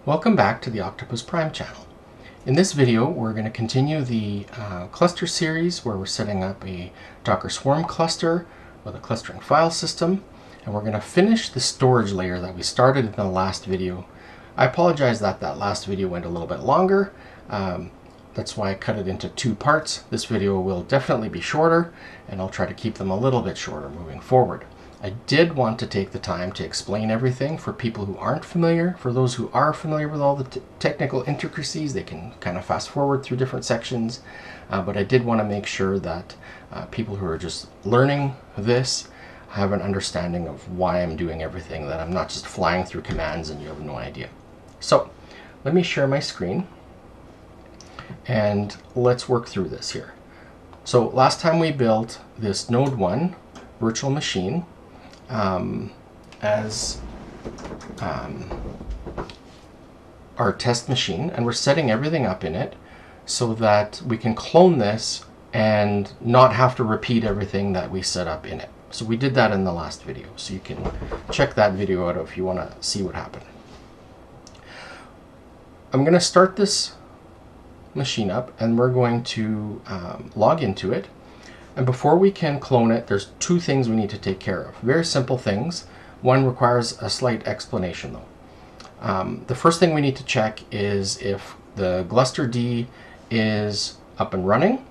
Welcome back to the Octopus Prime channel. In this video, we're going to continue the cluster series where we're setting up a Docker Swarm cluster with a clustering file system, and we're going to finish the storage layer that we started in the last video. I apologize that that last video went a little bit longer. That's why I cut it into two parts. This video will definitely be shorter, and I'll try to keep them a little bit shorter moving forward. I did want to take the time to explain everything for people who aren't familiar. For those who are familiar with all the technical intricacies, they can kind of fast forward through different sections. But I did want to make sure that people who are just learning this have an understanding of why I'm doing everything, that I'm not just flying through commands and you have no idea. So let me share my screen and let's work through this here. So last time we built this Node 1 virtual machine as our test machine, and we're setting everything up in it so that we can clone this and not have to repeat everything that we set up in it. So we did that in the last video, so you can check that video out if you want to see what happened. I'm going to start this machine up and we're going to log into it. And before we can clone it, there's two things we need to take care of. Very simple things. One requires a slight explanation though. The first thing we need to check is if the GlusterD is up and running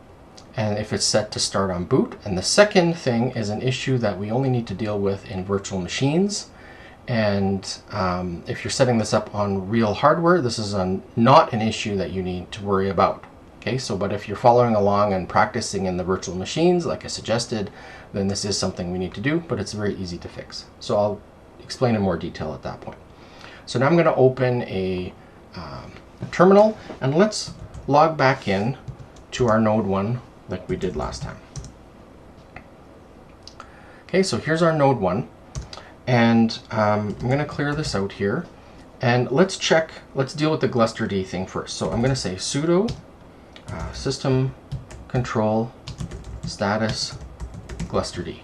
and if it's set to start on boot. And the second thing is an issue that we only need to deal with in virtual machines. And if you're setting this up on real hardware, this is not an issue that you need to worry about. Okay, so but if you're following along and practicing in the virtual machines, like I suggested, then this is something we need to do, but it's very easy to fix. So I'll explain in more detail at that point. So now I'm going to open a terminal and let's log back in to our Node 1 like we did last time. Okay, so here's our Node 1, and I'm going to clear this out here, and let's deal with the GlusterD thing first. So I'm going to say sudo system control status GlusterD.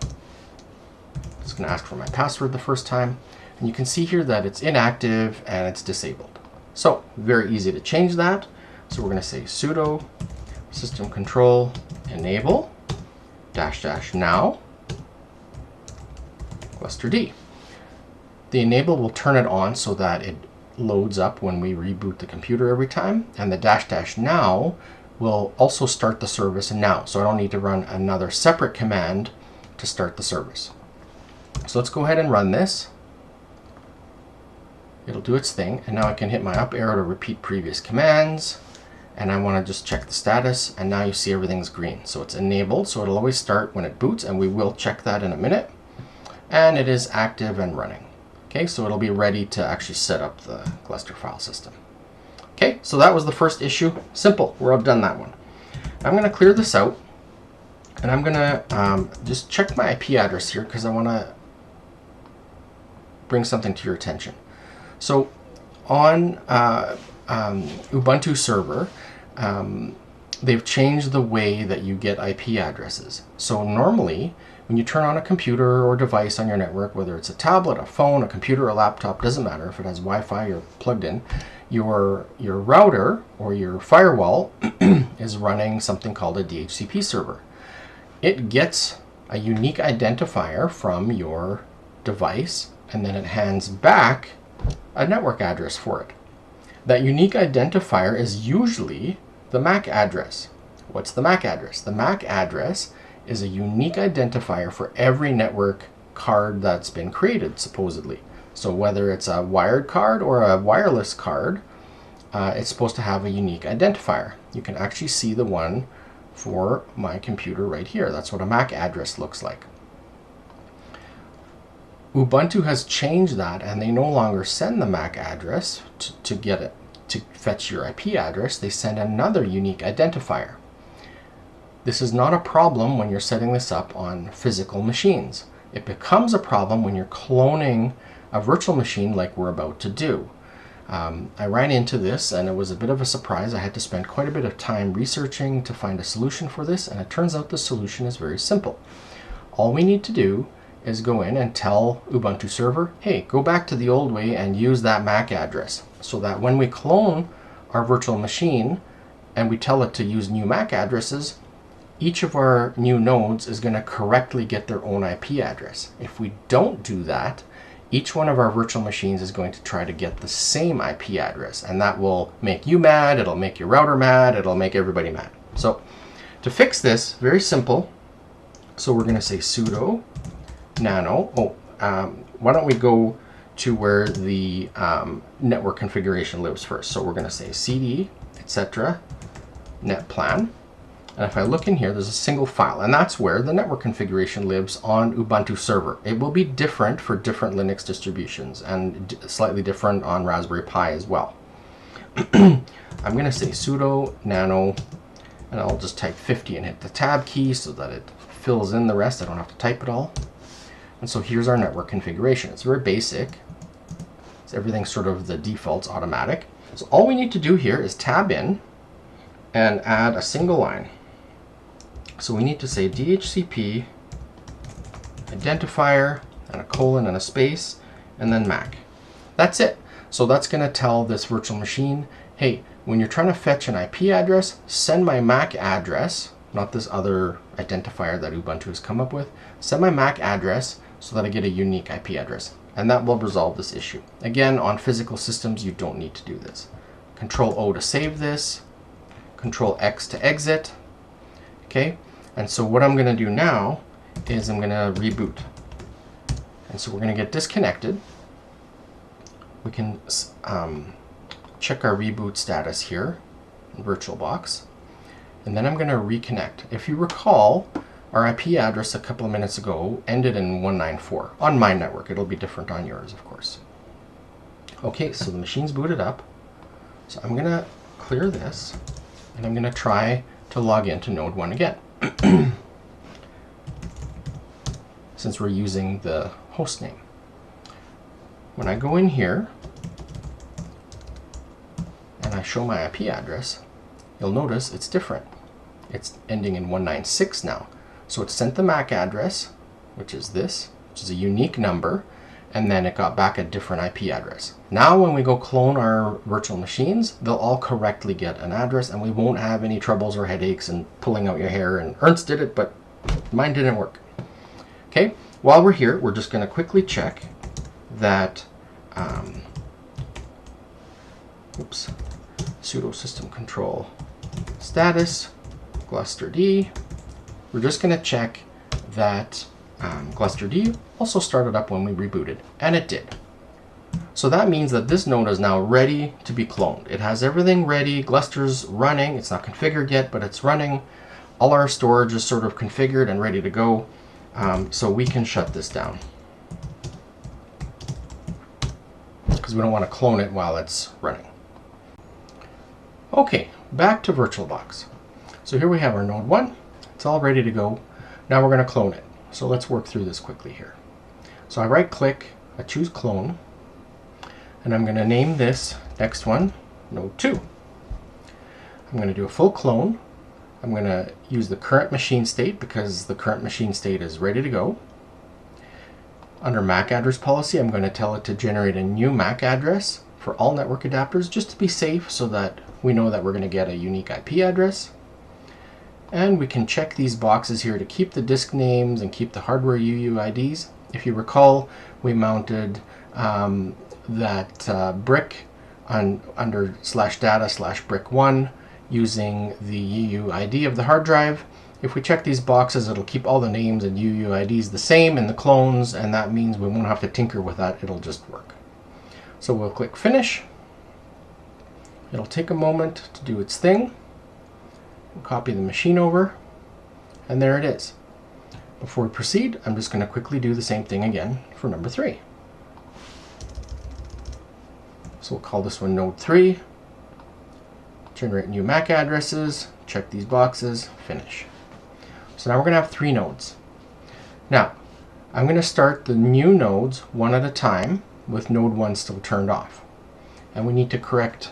It's going to ask for my password the first time, and you can see here that it's inactive and it's disabled. So very easy to change that. So we're going to say sudo system control enable -- now GlusterD. The enable will turn it on so that it loads up when we reboot the computer every time, and the -- now will also start the service now, so I don't need to run another separate command to start the service. So let's go ahead and run this. It'll do its thing, and now I can hit my up arrow to repeat previous commands, and I want to just check the status, and now you see everything's green. So it's enabled, so it'll always start when it boots, and we will check that in a minute. And it is active and running. Okay, so it'll be ready to actually set up the cluster file system. Okay, so that was the first issue. Simple, we've done that one. I'm going to clear this out, and I'm going to just check my IP address here because I want to bring something to your attention. So on Ubuntu server, they've changed the way that you get IP addresses. So normally, when you turn on a computer or device on your network, whether it's a tablet, a phone, a computer, a laptop, doesn't matter if it has Wi-Fi or plugged in, your router or your firewall is running something called a DHCP server. It gets a unique identifier from your device, and then it hands back a network address for it. That unique identifier is usually the MAC address. What's the MAC address? The MAC address is a unique identifier for every network card that's been created, supposedly. So whether it's a wired card or a wireless card, it's supposed to have a unique identifier. You can actually see the one for my computer right here. That's what a MAC address looks like. Ubuntu has changed that, and they no longer send the MAC address to get it to fetch your IP address. They send another unique identifier. This is not a problem when you're setting this up on physical machines. It becomes a problem when you're cloning a virtual machine like we're about to do. I ran into this and it was a bit of a surprise. I had to spend quite a bit of time researching to find a solution for this, and it turns out the solution is very simple. All we need to do is go in and tell Ubuntu server, hey, go back to the old way and use that MAC address, so that when we clone our virtual machine and we tell it to use new MAC addresses, each of our new nodes is going to correctly get their own IP address. If we don't do that, each one of our virtual machines is going to try to get the same IP address, and that will make you mad, it'll make your router mad, it'll make everybody mad. So to fix this, very simple. So we're going to say sudo nano. Why don't we go to where the network configuration lives first. So we're going to say cd, etc., netplan. And if I look in here, there's a single file, and that's where the network configuration lives on Ubuntu server. It will be different for different Linux distributions and slightly different on Raspberry Pi as well. I'm going to say sudo nano, and I'll just type 50 and hit the tab key so that it fills in the rest. I don't have to type it all. And so here's our network configuration. It's very basic. It's everything sort of the default's automatic. So all we need to do here is tab in and add a single line. So we need to say DHCP identifier and a colon and a space and then MAC. That's it. So that's going to tell this virtual machine, hey, when you're trying to fetch an IP address, send my MAC address, not this other identifier that Ubuntu has come up with. Send my MAC address so that I get a unique IP address. And that will resolve this issue. Again, on physical systems, you don't need to do this. Control O to save this. Control X to exit. Okay, and so what I'm going to do now is I'm going to reboot. And so we're going to get disconnected. We can check our reboot status here in VirtualBox. And then I'm going to reconnect. If you recall, our IP address a couple of minutes ago ended in 194 on my network. It'll be different on yours, of course. Okay, so the machine's booted up. So I'm going to clear this. And I'm going to try to log into node 1 again. Since we're using the host name. When I go in here and I show my IP address, you'll notice it's different. It's ending in 196 now. So it sent the MAC address, which is this, which is a unique number, and then it got back a different IP address. Now when we go clone our virtual machines, they'll all correctly get an address, and we won't have any troubles or headaches and pulling out your hair. And Ernst did it, but mine didn't work. Okay, while we're here, we're just going to quickly check that sudo system control status glusterd. We're just going to check that glusterd also started up when we rebooted, and it did. So that means that this node is now ready to be cloned. It has everything ready. Gluster's running. It's not configured yet, but it's running. All our storage is sort of configured and ready to go. So we can shut this down because we don't want to clone it while it's running. Okay, back to VirtualBox. So here we have our node 1. It's all ready to go. Now we're going to clone it. So let's work through this quickly here. So I right click, I choose clone, and I'm going to name this next one node 2. I'm going to do a full clone. I'm going to use the current machine state because the current machine state is ready to go. Under MAC address policy, I'm going to tell it to generate a new MAC address for all network adapters just to be safe so that we know that we're going to get a unique IP address. And we can check these boxes here to keep the disk names and keep the hardware UUIDs. If you recall, we mounted that brick under /data/brick1 using the UUID of the hard drive. If we check these boxes, it'll keep all the names and UUIDs the same in the clones, and that means we won't have to tinker with that. It'll just work. So we'll click Finish. It'll take a moment to do its thing. We'll copy the machine over, and there it is. Before we proceed, I'm just going to quickly do the same thing again for number 3. So we'll call this one node 3, generate new MAC addresses, check these boxes, finish. So now we're going to have 3 nodes. Now, I'm going to start the new nodes one at a time with node 1 still turned off. And we need to correct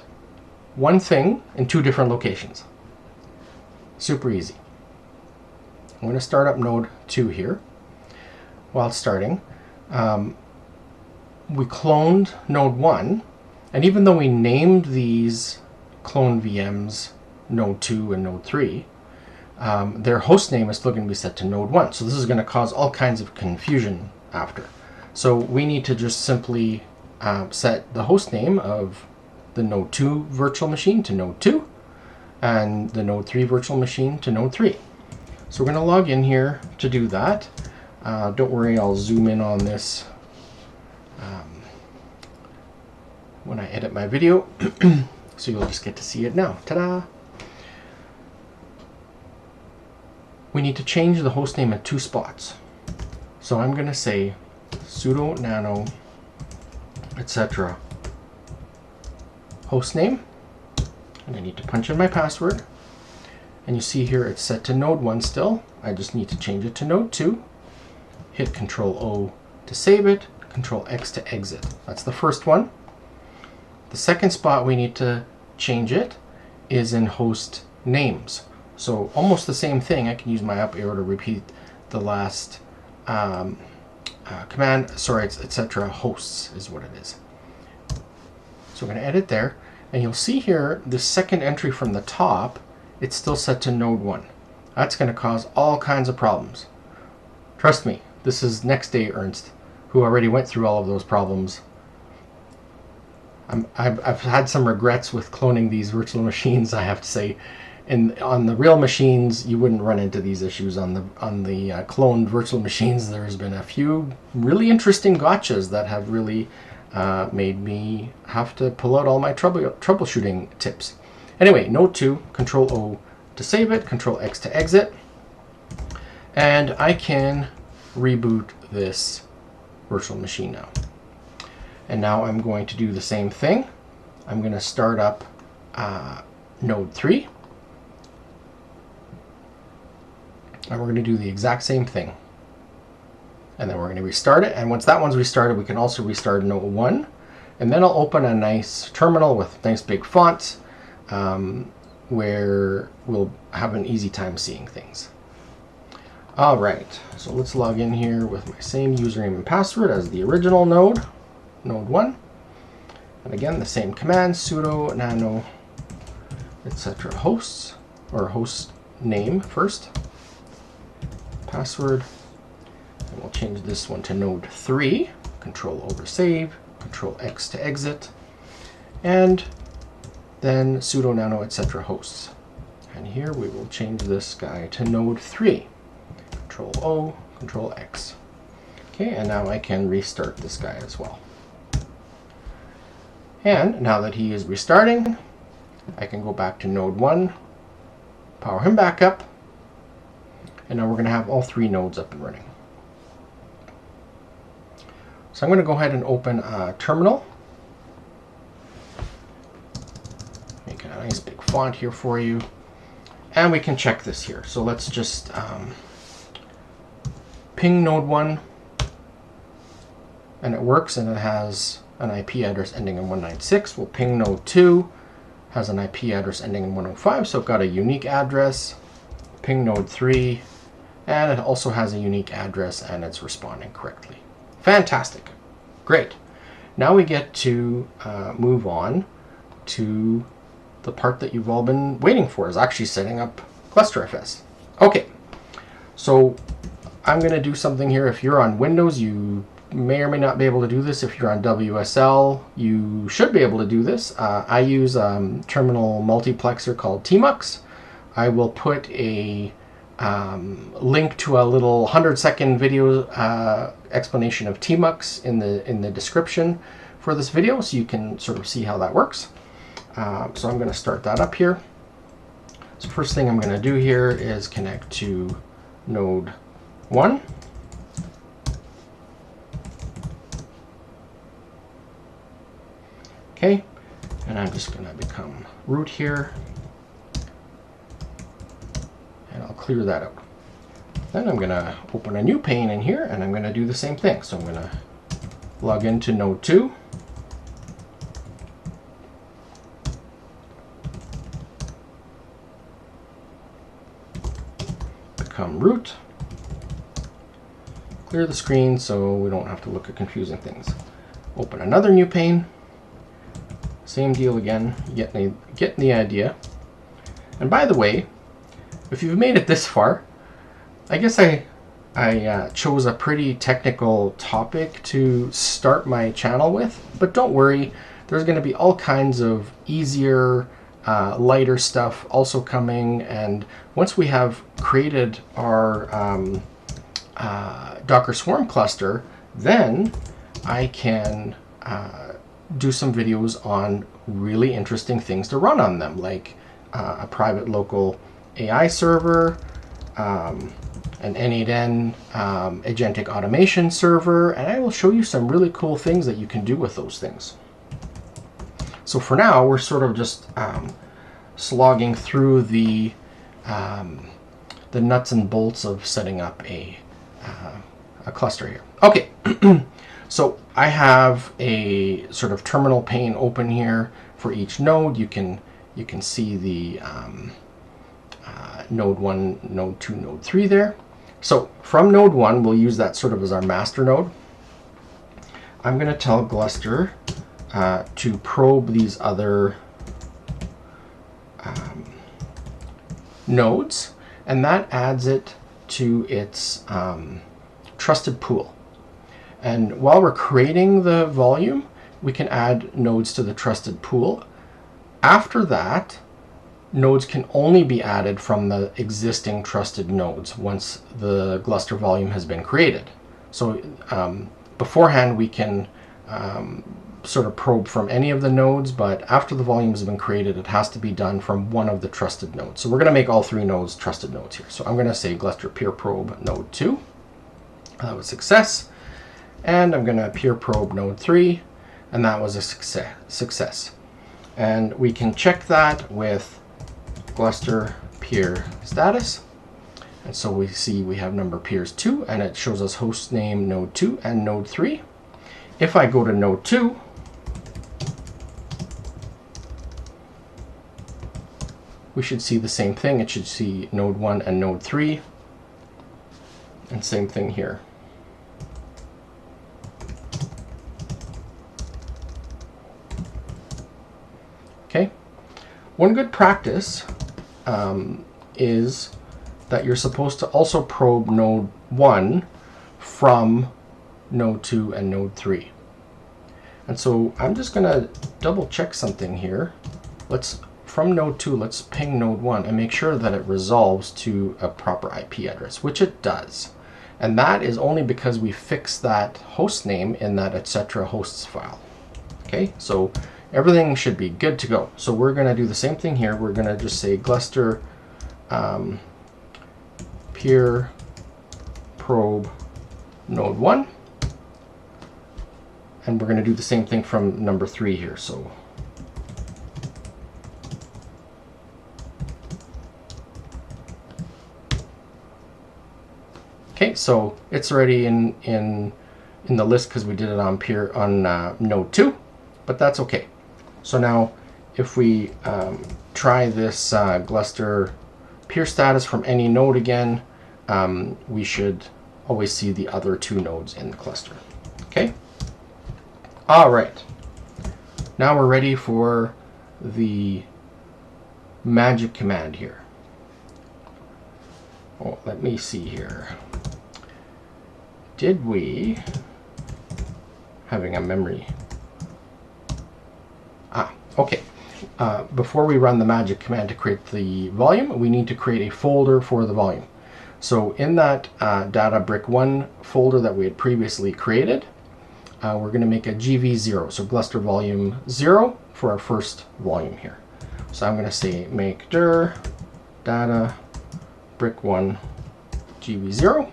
one thing in 2 different locations. Super easy. I'm going to start up node 2 here. while starting, we cloned node 1, and even though we named these clone VMs node 2 and node 3, their host name is still going to be set to node 1. So this is going to cause all kinds of confusion after. So we need to just simply set the host name of the node 2 virtual machine to node 2 and the node 3 virtual machine to node 3. So we're going to log in here to do that. Don't worry, I'll zoom in on this when I edit my video, so you'll just get to see it now. Ta-da! We need to change the host name in 2 spots. So I'm going to say sudo nano etc. host name, and I need to punch in my password. And you see here it's set to node 1 still. I just need to change it to node 2. Hit Control O to save it, Control X to exit. That's the first one. The second spot we need to change it is in host names. So almost the same thing. I can use my up arrow to repeat the last command. Sorry, it's etc. hosts is what it is. So we're going to edit there, and you'll see here the second entry from the top, it's still set to node 1. That's going to cause all kinds of problems. Trust me, this is next day Ernst, who already went through all of those problems. I've had some regrets with cloning these virtual machines, I have to say. On the real machines, you wouldn't run into these issues. On the cloned virtual machines, there's been a few really interesting gotchas that have really made me have to pull out all my troubleshooting tips. Anyway, node 2, Control O to save it, Control X to exit, and I can reboot this virtual machine now. And now I'm going to do the same thing. I'm going to start up node 3. And we're going to do the exact same thing. And then we're going to restart it. And once that one's restarted, we can also restart node 1. And then I'll open a nice terminal with nice big fonts where we'll have an easy time seeing things. All right, so let's log in here with my same username and password as the original node 1. And again, the same command, sudo nano etc. hosts, or host name first, password, and we'll change this one to node 3, Control over save, Control X to exit, and then sudo nano etc. hosts. And here we will change this guy to node 3, Control O, Control X. Okay, and now I can restart this guy as well. And now that he is restarting, I can go back to node 1, power him back up, and now we're going to have all 3 nodes up and running. So I'm going to go ahead and open a terminal. Make a nice big font here for you. And we can check this here. So let's just ping node 1, and it works, and it has an IP address ending in 196. We'll ping node 2, has an IP address ending in 105, so it got a unique address. Ping node 3, and it also has a unique address, and it's responding correctly. Fantastic. Great. Now we get to move on to the part that you've all been waiting for, is actually setting up GlusterFS. Okay, so I'm going to do something here. If you're on Windows, you may or may not be able to do this. If you're on WSL, you should be able to do this. I use a terminal multiplexer called Tmux. I will put a link to a little 100-second video explanation of Tmux in the description for this video, so you can sort of see how that works. So I'm going to start that up here. So first thing I'm going to do here is connect to node 1. Okay, and I'm just going to become root here, and I'll clear that out. Then I'm going to open a new pane in here, and I'm going to do the same thing. So I'm going to log into node 2. Become root. clear the screen so we don't have to look at confusing things. Open another new pane. Same deal again, getting the idea. And by the way, if you've made it this far, I guess I chose a pretty technical topic to start my channel with, but don't worry, there's going to be all kinds of easier, lighter stuff also coming. And once we have created our Docker Swarm cluster, then I can do some videos on really interesting things to run on them, like a private local AI server, an N8N agentic automation server, and I will show you some really cool things that you can do with those things. So for now, we're sort of just slogging through the nuts and bolts of setting up a cluster here. Okay, so I have a sort of terminal pane open here for each node. You can see the node 1, node 2, node 3 there. So from node 1, we'll use that sort of as our master node. I'm going to tell Gluster to probe these other nodes, and that adds it to its trusted pool. And while we're creating the volume, we can add nodes to the trusted pool. After that, nodes can only be added from the existing trusted nodes once the Gluster volume has been created. So beforehand, we can sort of probe from any of the nodes, but after the volume has been created, it has to be done from one of the trusted nodes. So we're going to make all 3 nodes trusted nodes here. So I'm going to say Gluster peer probe node 2. That was success. And I'm going to peer probe node 3, and that was a success. And we can check that with Gluster peer status. And so we see we have number peers 2, and it shows us host name node 2 and node 3. If I go to node 2, we should see the same thing. It should see node 1 and node 3. And same thing here. Okay. One good practice is that you're supposed to also probe node 1 from node 2 and node 3. And so I'm just going to double check something here. From node 2, let's ping node 1 and make sure that it resolves to a proper IP address, which it does. And that is only because we fixed that host name in that etc hosts file. Okay, so everything should be good to go. So we're going to do the same thing here. We're going to just say Gluster peer probe node 1. And we're going to do the same thing from number 3 here. So okay, so it's already in the list because we did it on node 2, but that's okay. So now if we try this Gluster peer status from any node again, we should always see the other 2 nodes in the cluster. Okay. All right. Now we're ready for the magic command here. Oh, let me see here. Did we having a memory? Okay. Before we run the magic command to create the volume, we need to create a folder for the volume. So in that data brick1 folder that we had previously created, we're going to make a GV0, so Gluster volume 0 for our first volume here. So I'm going to say make dir data brick1 GV0.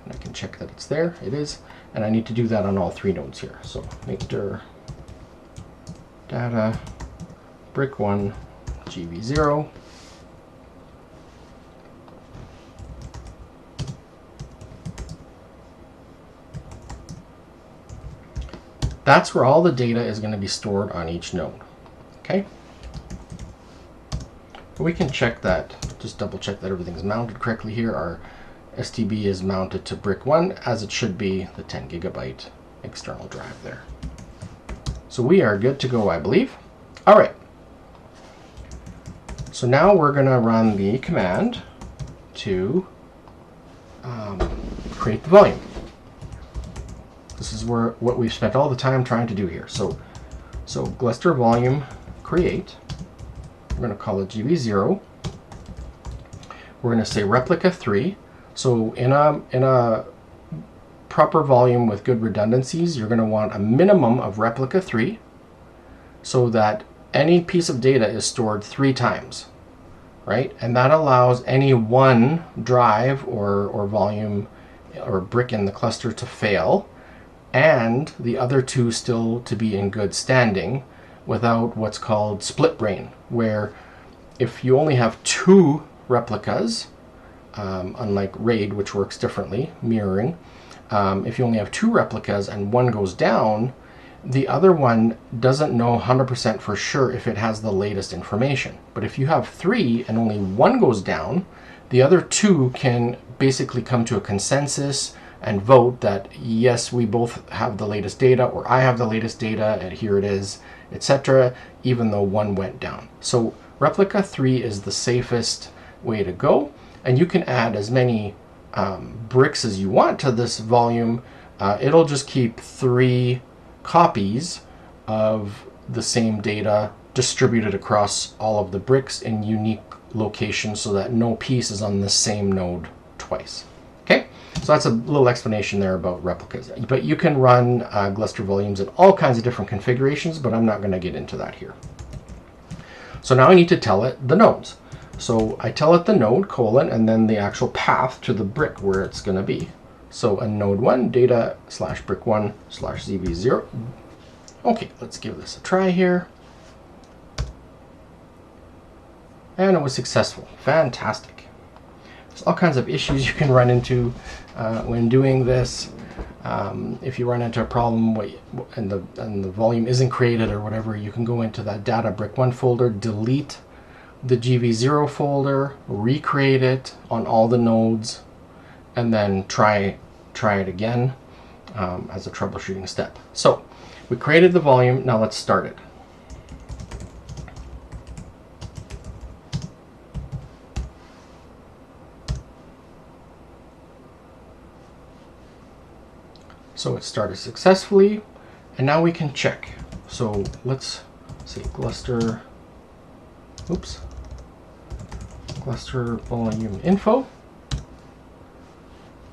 And I can check that it's there. It is. And I need to do that on all 3 nodes here. So make dir data brick1 GV0. That's where all the data is going to be stored on each node. Okay? We can check that, just double check that everything's mounted correctly here. Our STB is mounted to brick 1 as it should be, the 10 gigabyte external drive there. So we are good to go, I believe. All right. So now we're going to run the command to create the volume. This is what we've spent all the time trying to do here. So Gluster volume create. We're going to call it GB0. We're going to say replica 3. So in a proper volume with good redundancies, you're going to want a minimum of replica 3 so that any piece of data is stored 3 times, right? And that allows any one drive or volume or brick in the cluster to fail and the other 2 still to be in good standing without what's called split brain, where if you only have 2 replicas, unlike RAID, which works differently, mirroring, if you only have 2 replicas and one goes down, the other one doesn't know 100% for sure if it has the latest information. But if you have 3 and only one goes down, the other 2 can basically come to a consensus and vote that yes, we both have the latest data, or I have the latest data and here it is, etc., even though one went down. So replica 3 is the safest way to go, and you can add as many bricks as you want to this volume. It'll just keep 3 copies of the same data distributed across all of the bricks in unique locations so that no piece is on the same node twice. Okay, so that's a little explanation there about replicas. But you can run Gluster volumes in all kinds of different configurations, but I'm not going to get into that here. So now I need to tell it the nodes. So I tell it the node, colon, and then the actual path to the brick where it's going to be. So a node 1 data / brick 1 / ZB0. Okay, let's give this a try here. And it was successful. Fantastic. There's all kinds of issues you can run into when doing this. If you run into a problem and the volume isn't created or whatever, you can go into that data brick 1 folder, delete the GV0 folder, recreate it on all the nodes, and then try it again as a troubleshooting step. So we created the volume. Now let's start it. So it started successfully, and now we can check. So let's see, Gluster volume info.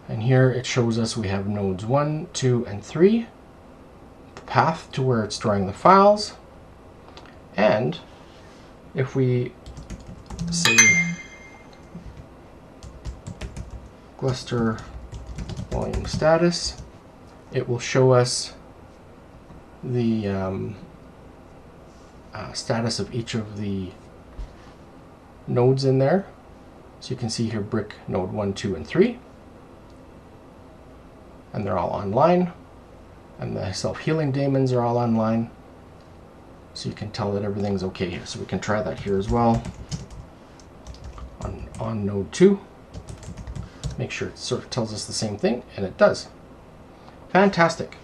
And here it shows us we have nodes 1, 2, and 3, the path to where it's storing the files. And if we say Gluster volume status, it will show us the status of each of the nodes in there. So you can see here brick node 1, 2, and 3. And they're all online. And the self-healing daemons are all online. So you can tell that everything's okay here. So we can try that here as well. On node 2. Make sure it sort of tells us the same thing, and it does. Fantastic.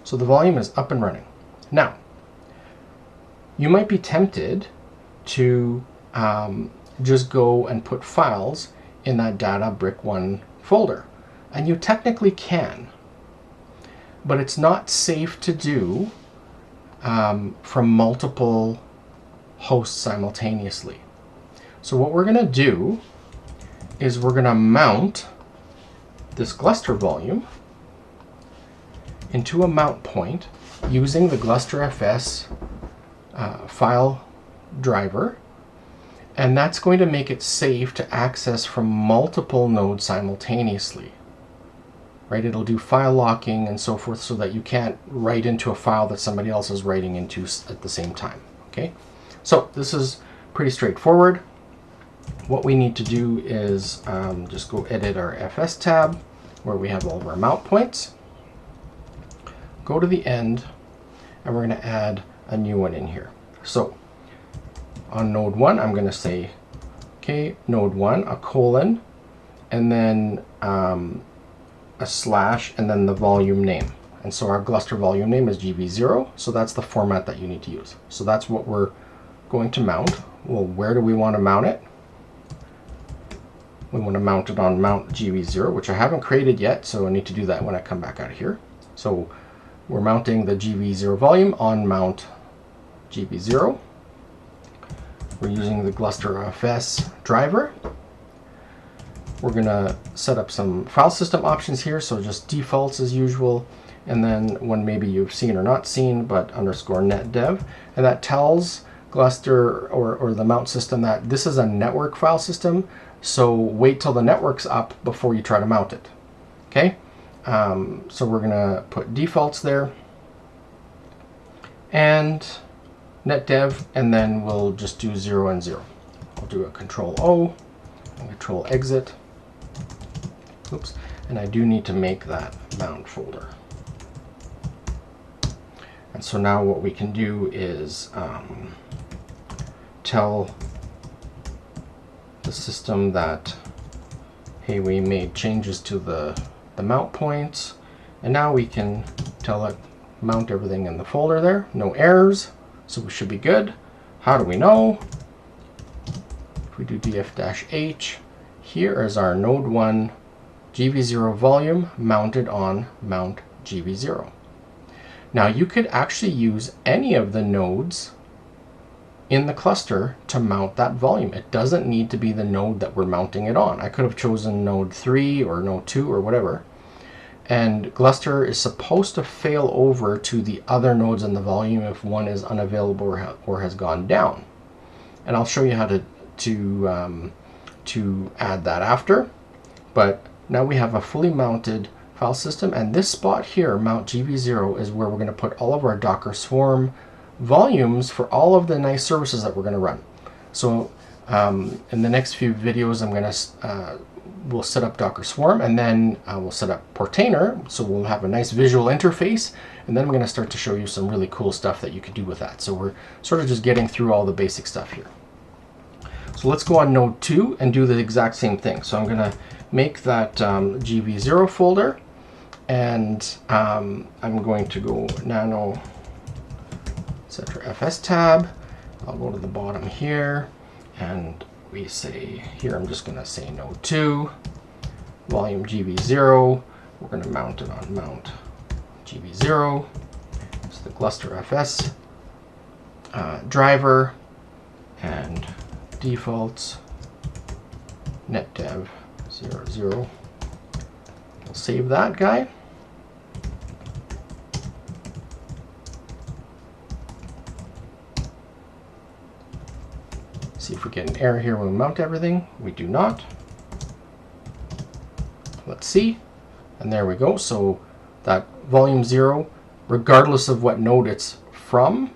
So the volume is up and running. Now, you might be tempted to just go and put files in that data brick 1 folder. And you technically can, but it's not safe to do from multiple hosts simultaneously. So what we're going to do is we're going to mount this Gluster volume into a mount point using the GlusterFS file driver, and that's going to make it safe to access from multiple nodes simultaneously. Right? It'll do file locking and so forth so that you can't write into a file that somebody else is writing into at the same time. Okay? So this is pretty straightforward. What we need to do is just go edit our FS tab where we have all of our mount points. Go to the end, and we're going to add a new one in here. So on node 1, I'm going to say Okay, node 1, a colon, and then a slash, and then the volume name. And so our Gluster volume name is GV0, so that's the format that you need to use. So that's what we're going to mount. Well, where do we want to mount it? We want to mount it on mount GV0, which I haven't created yet, so I need to do that when I come back out of here. So we're mounting the GV0 volume on mount GV0. We're using the GlusterFS driver. We're going to set up some file system options here, so just defaults as usual, and then one maybe you've seen or not seen, but underscore netdev, and that tells Gluster or the mount system that this is a network file system, so wait till the network's up before you try to mount it. Okay, so we're going to put defaults there, and netdev, and then we'll just do 0 and 0. I'll do a Control O and Control exit. Oops, and I do need to make that mount folder. And so now what we can do is tell the system that, hey, we made changes to the mount points, and now we can tell it mount everything in the folder there, no errors, so we should be good. How do we know? If we do df-h, here is our node 1 GV0 volume mounted on mount GV0. Now you could actually use any of the nodes in the cluster to mount that volume. It doesn't need to be the node that we're mounting it on. I could have chosen node 3 or node 2 or whatever. And Gluster is supposed to fail over to the other nodes in the volume if one is unavailable or has gone down. And I'll show you how to add that after. But now we have a fully mounted file system, and this spot here, mount GV0, is where we're going to put all of our Docker Swarm volumes for all of the nice services that we're going to run. So in the next few videos, I'm going to we'll set up Docker Swarm, and then we'll set up Portainer, so we'll have a nice visual interface, and then I'm going to start to show you some really cool stuff that you could do with that. So we're sort of just getting through all the basic stuff here. So let's go on node 2 and do the exact same thing. So I'm going to make that GV0 folder, and I'm going to go nano etc fs tab. I'll go to the bottom here, and we say here, I'm just going to say node 2 volume GV0. We're going to mount it on mount GV0. It's the GlusterFS driver, and defaults netdev 00. We'll save that guy. See if we get an error here when we mount everything. We do not. Let's see. And there we go. So that volume 0, regardless of what node it's from,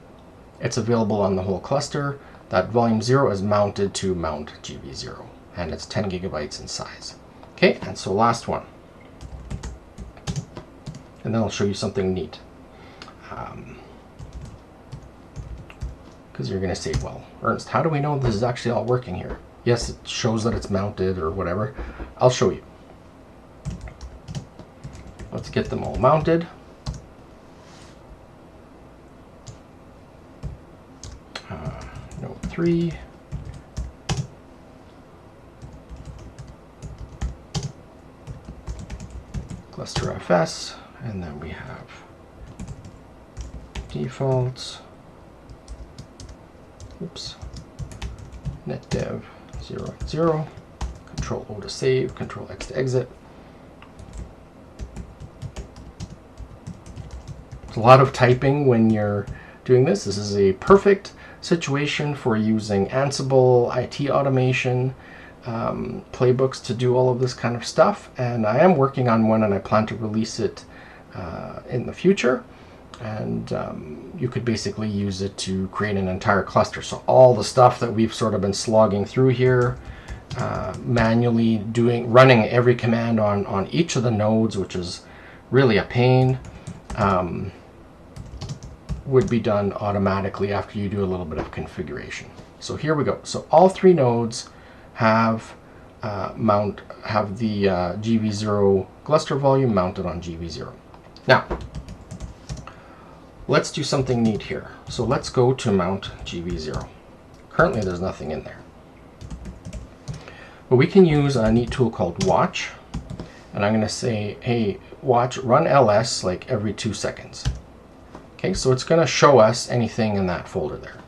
it's available on the whole cluster. That volume 0 is mounted to mount GV0, and it's 10 gigabytes in size. Okay, and so last one. And then I'll show you something neat. Because you're going to say, well, Ernst, how do we know this is actually all working here? Yes, it shows that it's mounted or whatever. I'll show you. Let's get them all mounted. Node 3. GlusterFS, and then we have defaults. Oops. netdev 0.0. Control O to save, Control X to exit. It's a lot of typing when you're doing this. This is a perfect situation for using Ansible, IT automation, playbooks to do all of this kind of stuff. And I am working on one, and I plan to release it in the future. And you could basically use it to create an entire cluster. So all the stuff that we've sort of been slogging through here, manually running every command on each of the nodes, which is really a pain, would be done automatically after you do a little bit of configuration. So here we go. So all 3 nodes have the GV0 Gluster volume mounted on GV0. Now, let's do something neat here. So let's go to mount GV0. Currently there's nothing in there. But we can use a neat tool called watch. And I'm going to say, hey, watch, run ls like every 2 seconds. Okay, so it's going to show us anything in that folder there.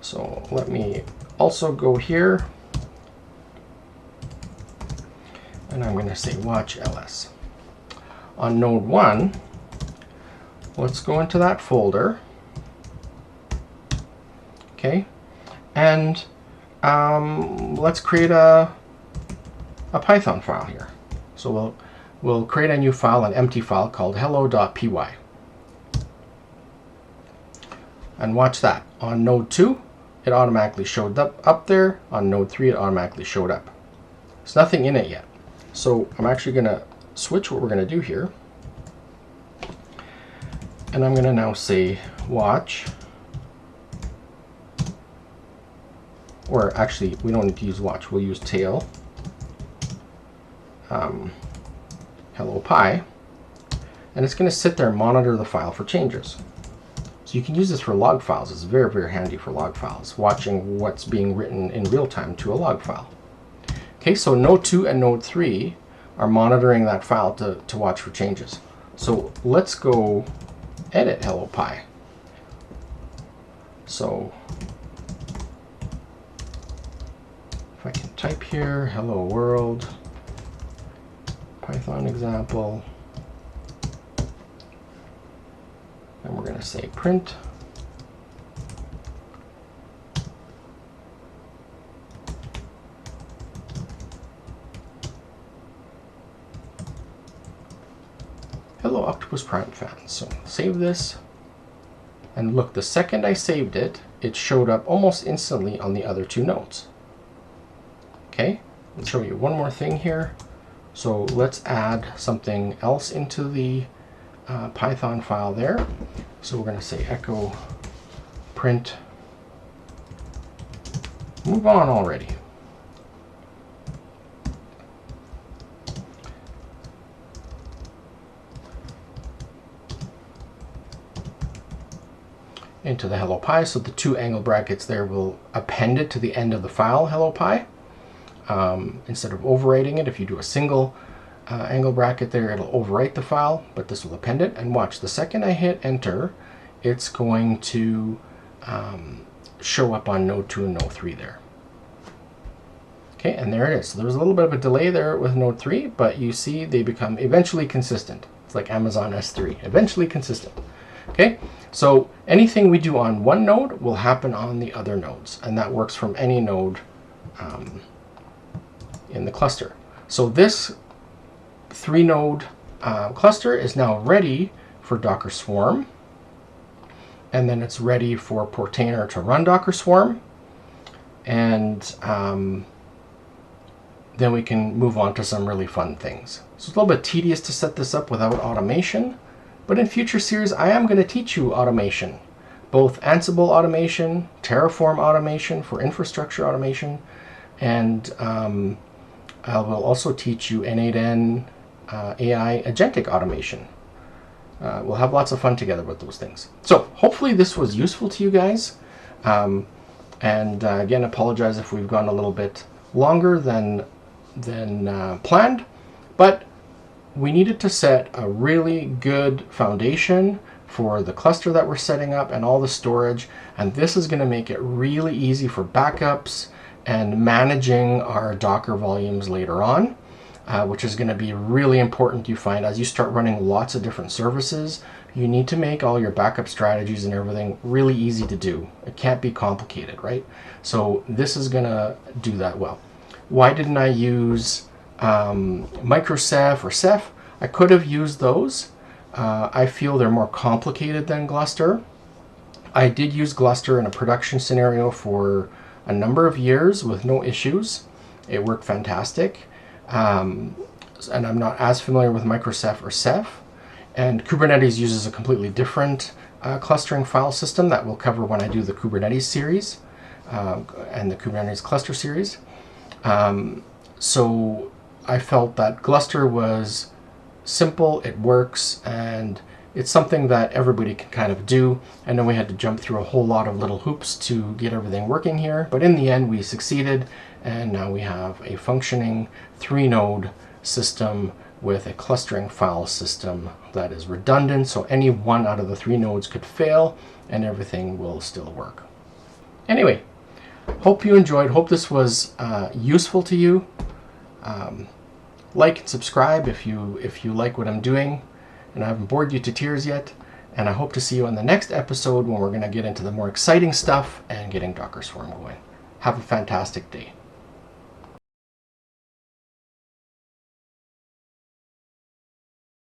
So let me also go here. And I'm going to say watch ls. On node 1, let's go into that folder. Okay, and let's create a Python file here. So we'll create a new file, an empty file called hello.py. And watch that. On node 2, it automatically showed up there. On node 3, it automatically showed up. There's nothing in it yet. So I'm actually going to switch what we're going to do here. And I'm going to now say watch. Or actually, we don't need to use watch. We'll use tail. Hello Pi. And it's going to sit there and monitor the file for changes. So you can use this for log files. It's very, very handy for log files, watching what's being written in real time to a log file. Okay, so node 2 and node 3 are monitoring that file to watch for changes. So let's go edit Hello Pi. So if I can type here, hello world, Python example, and we're going to say print. Hello Octopus Prime fans. So save this, and look, the second I saved it, it showed up almost instantly on the other 2 nodes. Okay, let's show you one more thing here. So let's add something else into the Python file there. So we're going to say echo print. Move on already. Into the Hello Pi, so the 2 angle brackets there will append it to the end of the file Hello Pi. Instead of overwriting it, if you do a single angle bracket there, it'll overwrite the file, but this will append it. And watch, the second I hit enter, it's going to show up on node 2 and node 3 there. Okay, and there it is. So there was a little bit of a delay there with node 3, but you see they become eventually consistent. It's like Amazon S3, eventually consistent. Okay, so anything we do on one node will happen on the other nodes, and that works from any node in the cluster. So this 3-node cluster is now ready for Docker Swarm, and then it's ready for Portainer to run Docker Swarm, and then we can move on to some really fun things. So it's a little bit tedious to set this up without automation, but in future series I am going to teach you automation, both Ansible automation, Terraform automation for infrastructure automation, and I will also teach you N8N AI agentic automation. We'll have lots of fun together with those things. So hopefully this was useful to you guys. Again, apologize if we've gone a little bit longer than planned, but we needed to set a really good foundation for the cluster that we're setting up and all the storage, and this is going to make it really easy for backups and managing our Docker volumes later on, which is going to be really important. You find as you start running lots of different services, you need to make all your backup strategies and everything really easy to do. It can't be complicated, right? So this is going to do that well. Why didn't I use Microservice or Ceph? I could have used those. I feel they're more complicated than Gluster. I did use Gluster in a production scenario for a number of years with no issues. It worked fantastic. And I'm not as familiar with Microservice or Ceph. And Kubernetes uses a completely different clustering file system that we'll cover when I do the Kubernetes series and the Kubernetes cluster series. So I felt that Gluster was simple, it works, and it's something that everybody can kind of do. I know we had to jump through a whole lot of little hoops to get everything working here, but in the end we succeeded, and now we have a functioning 3-node system with a clustering file system that is redundant, so any one out of the 3 nodes could fail and everything will still work. Anyway, hope you enjoyed, hope this was useful to you. Like and subscribe if you like what I'm doing and I haven't bored you to tears yet, and I hope to see you on the next episode when we're going to get into the more exciting stuff and getting Docker Swarm going. Have a fantastic day.